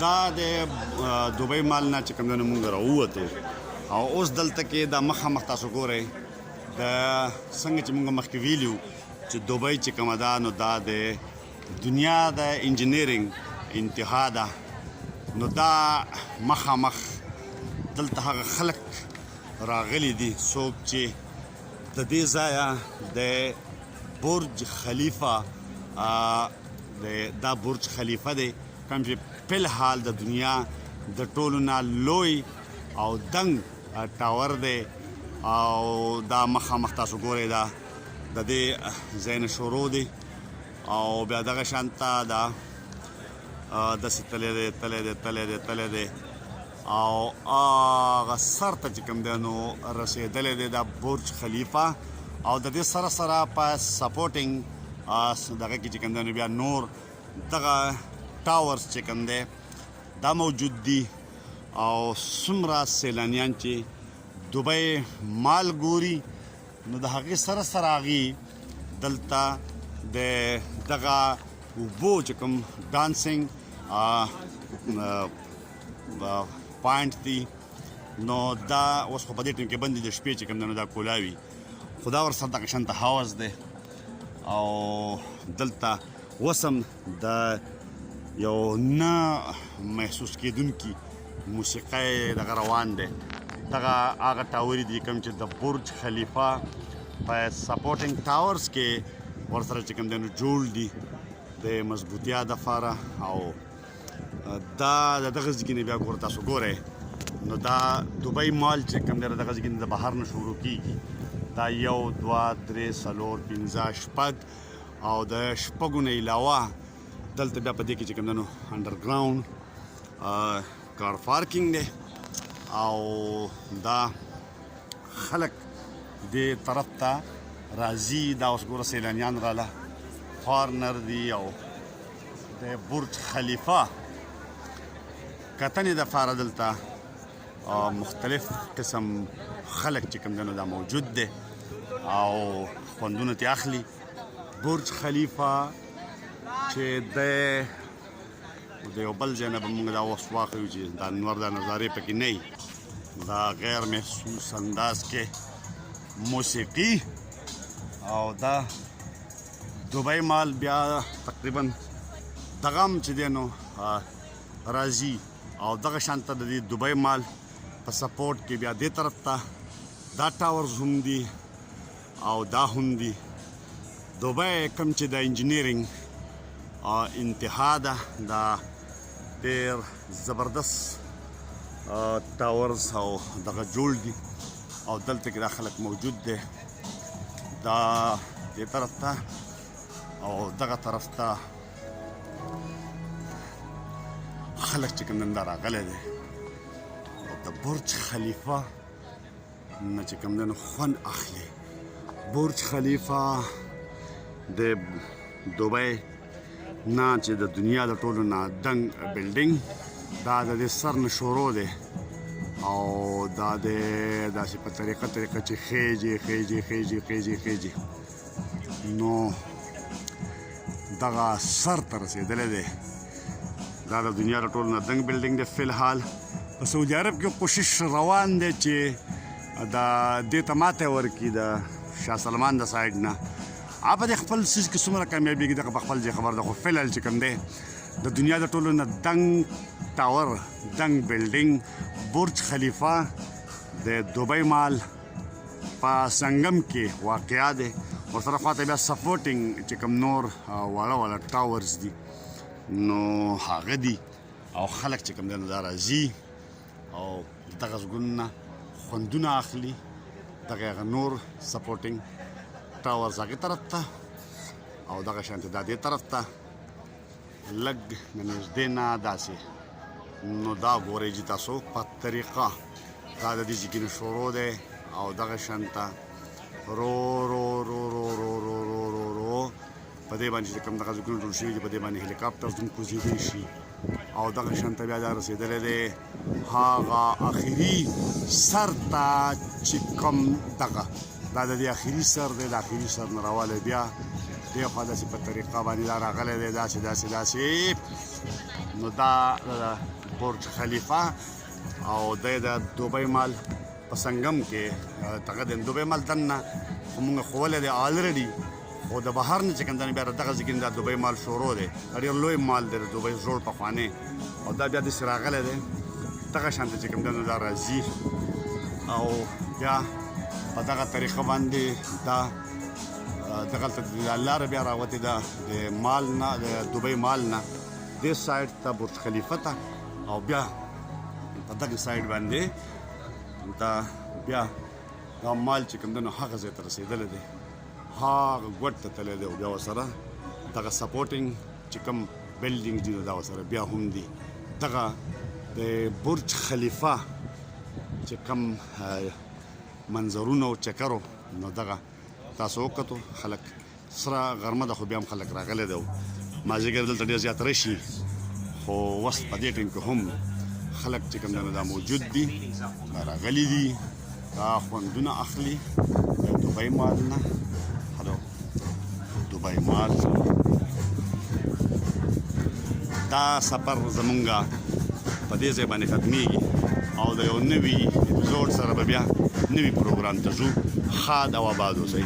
دا د دوبۍ مال نه چې کوم دی نو مونږ راووتو او اوس دلته کې دا مخامخ تاسو ګورئ د څنګه چې مونږ مخکې ویلي چې دوبۍ چې کومه ده نو دا د دنیا د انجینرینګ انتها ده نو دا مخامخ دلته هغه خلک راغلي دي څوک چې د دې ځایه د برج خلیفه دا برج خلیفه دی کوم چې فلحال د دنیا د ټولو نه لوی او دنګ ټاور دی او دا مخامخ تاسو ګورئ دا د دې ځای نه شروع دی او بیا دغه شانته دا داسې تللی دی او هغه سر ته چې کوم دی نو رسېدلی دی دا برج خلیفه او د دې سره سره په سپورټینګ دغه کې چې کوم دی نو بیا نور دغه ټاورز چې کوم دی دا موجود دي او څومره سیلانیان چې دوبۍ مال ګوري نو د هغې سره سره هغې دلته د دغه اوبو چې کوم ډانسینګ پوینټ دي نو دا اوس خو په دې ټیم کې بند دي د شپې چې کوم دی نو دا کولاوي خو دا ورسره دغه شانته حوض دی او دلته وسم د یو نه محسوس کېدونکي موسیقی دغه روان دی دغه هغه ټاورې دي کوم چې د برج خلیفه په سپورټینګ ټاورز کې ورسره چې کوم دی نو جوړ دي د مضبوطیا دپاره او دا د دغه ځای نه بیا ګوره تاسو ګورئ نو دا دوبۍ مال چې کوم دی دغه ځای د بهر نه شروع کېږي دا 1 2 3 4 5 شپږ او د شپږو نه علاوه دلته بیا په دې کې چې کوم دی نو انډرګراوند کار پارکینګ دی او دا خلک دې طرف ته راځي دا اوس ګوره سیلانیان راله فارنر دي او د برج خلیفه کتنې دپاره دلته مختلف قسم خلک چې کوم دی نو دا موجود دی او خوندونه ترې اخلي برج خلیفه چې د یو بل ځای نه به موږ دا اوس واخلو چې دا نور دا نظارې پکې نه وي دا غیر محسوس انداز کې موسیقي او دا دوبۍ مال بیا تقریبا دغه هم چې دی نو راځي او دغه شانته د دې دوبۍ مال په سپورټ کې بیا دې طرف ته دا ټاورز هم دي او دا هم دي دوبۍ کوم چې د انجینرینګ انتها ده دا ډېر زبردست ټاورز او دغه جوړ دي او دلته کې دا خلک موجود دی دا دې طرف ته او دغه طرف ته خلک چې کوم نن دا راغلی دی او د برج خلیفه نه چې کوم دی نو خوند اخلي برج خلیفه د دوبۍ نه چې د دنیا د ټولو نه دنګ بلډینګ دا د دې سر نه شروع دی او دا د داسې په طریقه چې خیجي نو دغه سر ته رسېدلی دی دا د دنیا د ټولو نه دنګ بلډینګ دی فلحال په سعودي عرب کې کوشش روان دی چې دا دې ته ماته ورکړي د شاه سلمان د سایډ نه په دې خپل څیز کې څومره کامیابېږي دغه په خپل ځای خبر ده خو فلحال چې کوم دی د دنیا د ټولو نه دنګ ټاور دنګ بلډینګ برج خلیفه د دوبۍ مال په سنگم کې واقع دی ورسره خواته بیا سپورټینګ چې کوم نور واړه ټاورز دي نو هغه دي او خلک چې کوم دی نو دا راځي او دغه ځایونو نه خوندونه اخلي دغه هغه نور سپورټینګ ټاورز هغې طرف ته او دغه شانتې دا دې طرف ته لږ د نږدې نه داسې نو دا ګورئ چې تاسو په طریقه دا د دې ځای کې شروع دی او دغه شانته رو رو رو رو رو رو رو رو رو په دې باندې چې کوم دغه ځایونه جوړ شوي دي په دې باندې هلیکاپټرز هم کوزېدی شي او دغه شانته بیا دا رسېدلی دی هغه اخري سر ته چې کوم دغه دا د دې اخري سر دی د اخري سر نه راوالی بیا دې خوا داسې په طریقه باندې دا راغلی دی داسې نو دا برج خلیفه او د دوبۍ مال په سنگم کې دغه د دوبۍ مال دننه موږ ښوولی دی آلریډي خو د بهر نه چې کوم دی بیا دغه ځای کې دا دوبۍ مال شروع دی ډېر لوی مال دی د دوبۍ زوړ پخوانی او دا بیا داسې راغلی دی دغه شانته چې کوم دی نو دا راځي او بیا په دغه طریقه باندې دا دغلته لاره بیا راوتې ده د مال نه د دوبۍ مال نه دې سایډ ته برج خلیفه ته او بیا په دغه سایډ باندې دا بیا دا مال چې کوم دی نو هغه ځای ته رسېدلی دی هغه ګوټ ته تللی دی او بیا ورسره دغه سپورټینګ چې کوم بلډینګ دي نو دا ورسره بیا هم دي دغه د برج خلیفه چې کوم منظرونه او چکرو نو دغه تاسو وکتو خلک سره غرمه ده خو بیا هم خلک راغلی دی مازدیګر دلته ډېر زیات رشي خو وس په دې ټیم کې هم خلک چې کوم دی نو دا موجود دي دا راغلي دي دا خوندونه اخلي د دوبۍ مال نه هلو دوبۍ مال دا سفر زمونږه په دې ځای باندې ختمیږي او د یو نوي اپیزود سره به بیا نوي پروګرام ته ځو ښاد او آباد اوسئ